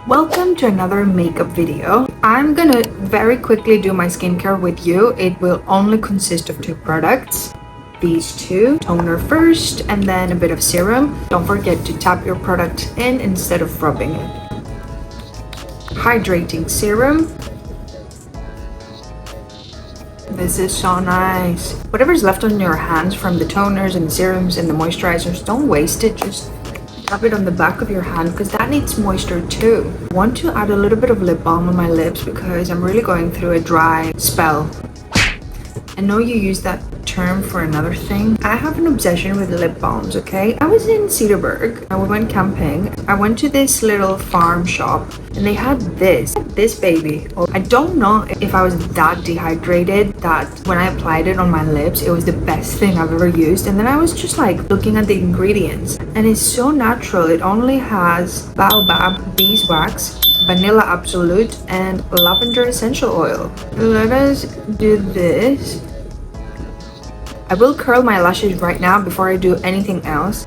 Welcome to another makeup video. I'm gonna very quickly do my skincare with you. It will only consist of two products. These two, toner first and then a bit of serum. Don't forget to tap your product in instead of rubbing it. Hydrating serum. This is so nice. Whatever's left on your hands from the toners and serums and the moisturizers, don't waste it. Just tap it on the back of your hand because that needs moisture too. I want to add a little bit of lip balm on my lips because I'm really going through a dry spell. I know you use that term for another thing. I have an obsession with lip balms, okay? I was in Cedarburg and we went camping. I went to this little farm shop and they had this baby. I don't know if I was that dehydrated that when I applied it on my lips, it was the best thing I've ever used. And then I was just like looking at the ingredients and it's so natural. It only has baobab, beeswax, vanilla absolute, and lavender essential oil. Let us do this. I will curl my lashes right now before I do anything else.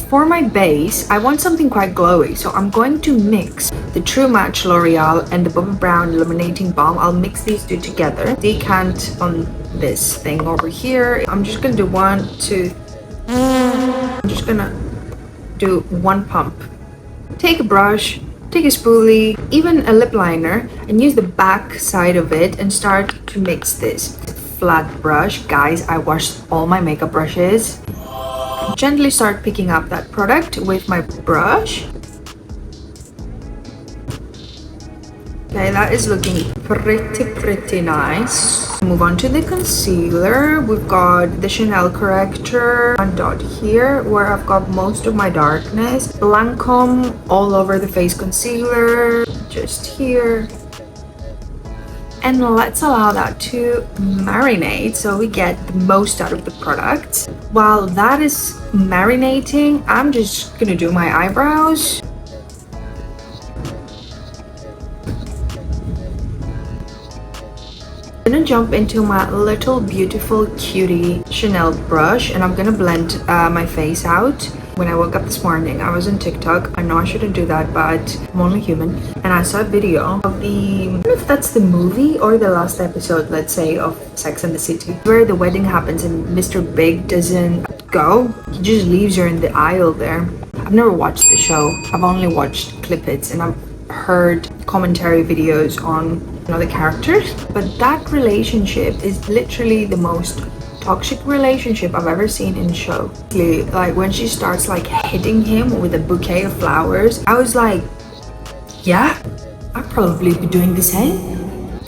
For my base, I want something quite glowy, so I'm going to mix the True Match L'Oreal and the Bobbi Brown Illuminating Balm. I'll mix these two together. Decant on this thing over here. I'm just gonna do one, two. I'm just gonna do one pump. Take a brush, take a spoolie, even a lip liner, and use the back side of it and start to mix this. Flat brush. Guys, I washed all my makeup brushes. Gently start picking up that product with my brush. Okay, that is looking pretty nice. Move on to the concealer. We've got the Chanel corrector, one dot here where I've got most of my darkness. Lancome all over the face concealer, just here. And let's allow that to marinate so we get the most out of the product. While that is marinating, I'm just gonna do my eyebrows. I'm gonna jump into my little beautiful cutie Chanel brush and I'm gonna blend my face out. When I woke up this morning, I was on TikTok. I know I shouldn't do that, but I'm only human. And I saw a video of I don't know if that's the movie or the last episode, let's say, of Sex and the City, where the wedding happens and Mr. Big doesn't go. He just leaves her in the aisle there. I've never watched the show. I've only watched clip-its and I've heard commentary videos on the characters. But that relationship is literally the most toxic relationship I've ever seen in show. Like when she starts like hitting him with a bouquet of flowers, I was like, yeah, I'd probably be doing the same.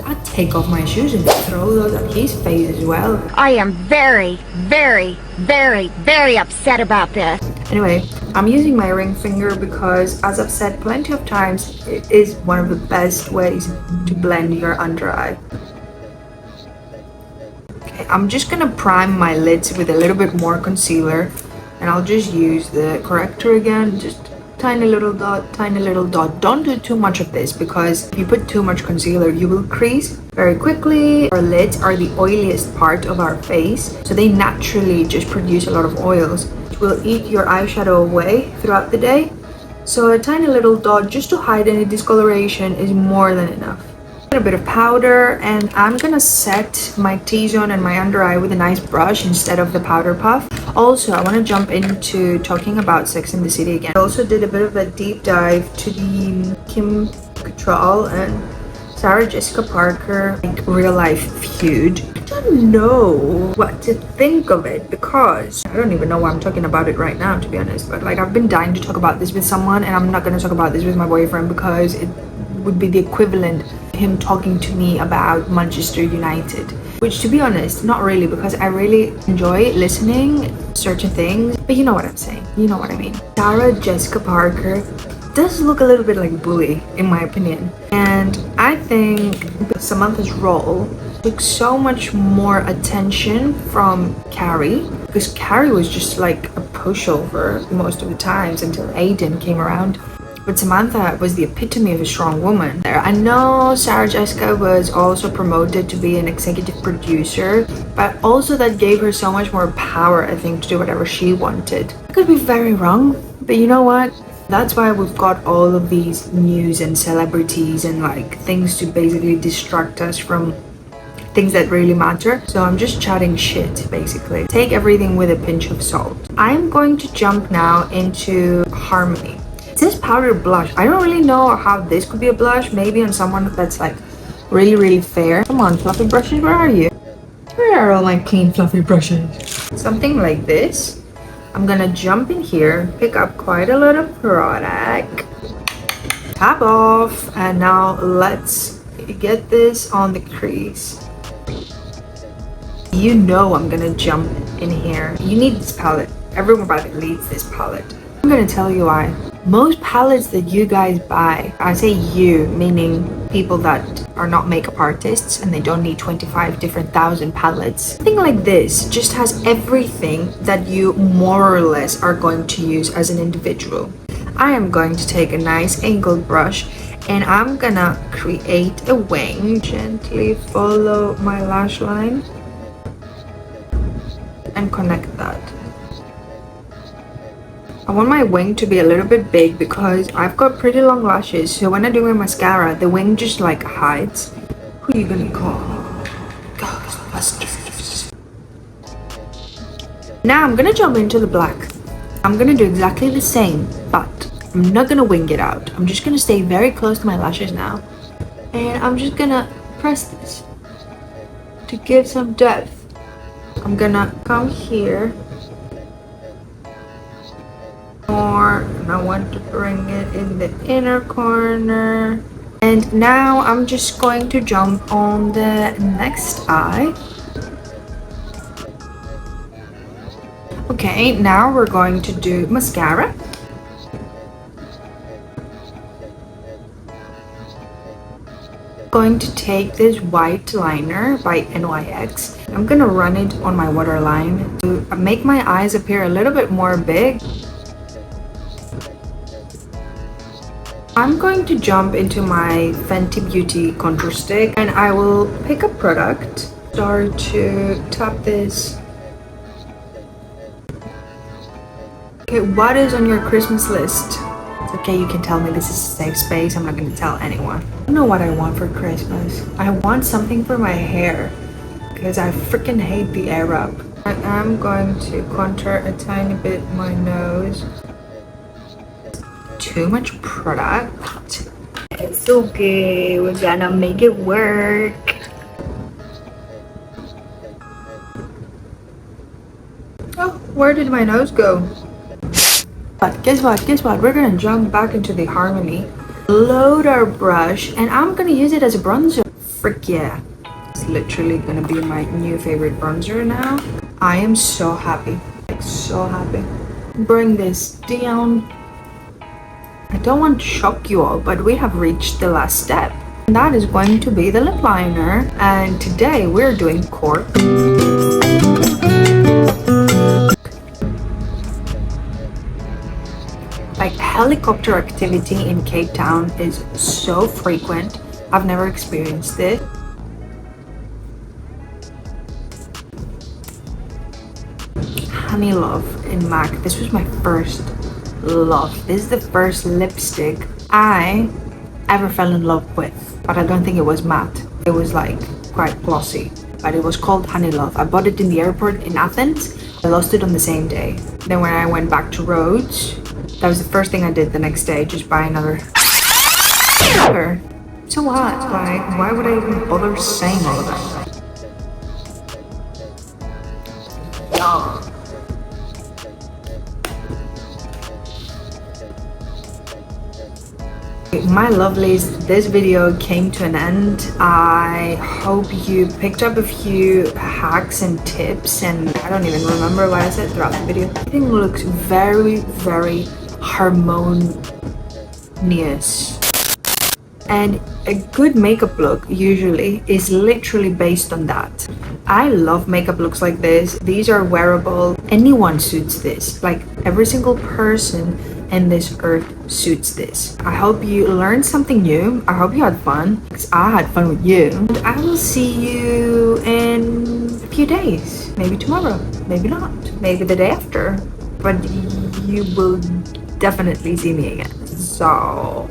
I'd take off my shoes and throw those at his face as well. I am very upset about this. Anyway, I'm using my ring finger because, as I've said plenty of times, it is one of the best ways to blend your under eye. I'm just gonna prime my lids with a little bit more concealer and I'll just use the corrector again, just tiny little dot. Don't do too much of this because if you put too much concealer you will crease very quickly. Our lids are the oiliest part of our face, so they naturally just produce a lot of oils which will eat your eyeshadow away throughout the day. So a tiny little dot just to hide any discoloration is more than enough. A bit of powder and I'm gonna set my T-zone and my under eye with a nice brush instead of the powder puff. Also, I want to jump into talking about Sex and the City again. I also did a bit of a deep dive to the Kim Cattrall and Sarah Jessica Parker real life feud. I don't know what to think of it because I don't even know why I'm talking about it right now, to be honest. But like, I've been dying to talk about this with someone and I'm not gonna talk about this with my boyfriend because it would be the equivalent of him talking to me about Manchester United, which, to be honest, not really, because I really enjoy listening certain things, but you know what I'm saying, you know what I mean. Sarah Jessica Parker does look a little bit like a bully in my opinion, and I think Samantha's role took so much more attention from Carrie, because Carrie was just like a pushover most of the times until Aiden came around. But Samantha was the epitome of a strong woman. I know Sarah Jessica was also promoted to be an executive producer, but also that gave her so much more power, I think, to do whatever she wanted. I could be very wrong, but you know what? That's why we've got all of these news and celebrities and like things to basically distract us from things that really matter. So I'm just chatting shit basically. Take everything with a pinch of salt. I'm going to jump now into Harmony. It says powder blush. I don't really know how this could be a blush. Maybe on someone that's like really fair. Come on, fluffy brushes, where are you? Where are all my clean fluffy brushes? Something like this. I'm gonna jump in here, pick up quite a lot of product, tap off, and now let's get this on the crease. You know I'm gonna jump in here. You need this palette. Everybody needs this palette. I'm gonna tell you why. Most palettes that you guys buy, I say you, meaning people that are not makeup artists and they don't need 25 different thousand palettes. Something like this just has everything that you more or less are going to use as an individual. I am going to take a nice angled brush and I'm gonna create a wing. Gently follow my lash line and connect that. I want my wing to be a little bit big because I've got pretty long lashes, so when I do my mascara, the wing just like hides. Who are you gonna call? Ghostbusters. Now I'm gonna jump into the black. I'm gonna do exactly the same, but I'm not gonna wing it out. I'm just gonna stay very close to my lashes now. And I'm just gonna press this to give some depth. I'm gonna come here more, and I want to bring it in the inner corner. And now I'm just going to jump on the next eye. Okay, now we're going to do mascara. Going to take this white liner by NYX. I'm gonna run it on my waterline to make my eyes appear a little bit more big. I'm going to jump into my Fenty Beauty contour stick and I will pick a product. Start to tap this. Okay, what is on your Christmas list? It's okay, you can tell me, this is a safe space. I'm not going to tell anyone. I don't know what I want for Christmas. I want something for my hair because I freaking hate the air up. I am going to contour a tiny bit my nose. Too much product. It's okay, we're gonna make it work. Oh, where did my nose go? But guess what? We're gonna jump back into the Harmony, load our brush, and I'm gonna use it as a bronzer. Frick yeah. It's literally gonna be my new favorite bronzer now. I am so happy. Like, so happy. Bring this down. I don't want to shock you all, but we have reached the last step. And that is going to be the lip liner. And today we're doing Cork. Like, helicopter activity in Cape Town is so frequent. I've never experienced it. Honey Love in MAC. This was my first love. This is the first lipstick I ever fell in love with, but I don't think it was matte. It was like quite glossy, but it was called Honey Love. I bought it in the airport in Athens. I lost it on the same day. Then when I went back to Rhodes, that was the first thing I did the next day, just buy another. So what? Like, why would I even bother saying all of that? Yeah. My lovelies, this video came to an end. I hope you picked up a few hacks and tips, and I don't even remember what I said throughout the video. Everything looks very harmonious, and a good makeup look usually is literally based on that. I love makeup looks like this. These are wearable. Anyone suits this. Like, every single person in this earth suits this. I hope you learned something new. I hope you had fun, because I had fun with you. And I will see you in a few days. Maybe tomorrow, maybe not, maybe the day after, but you will definitely see me again. So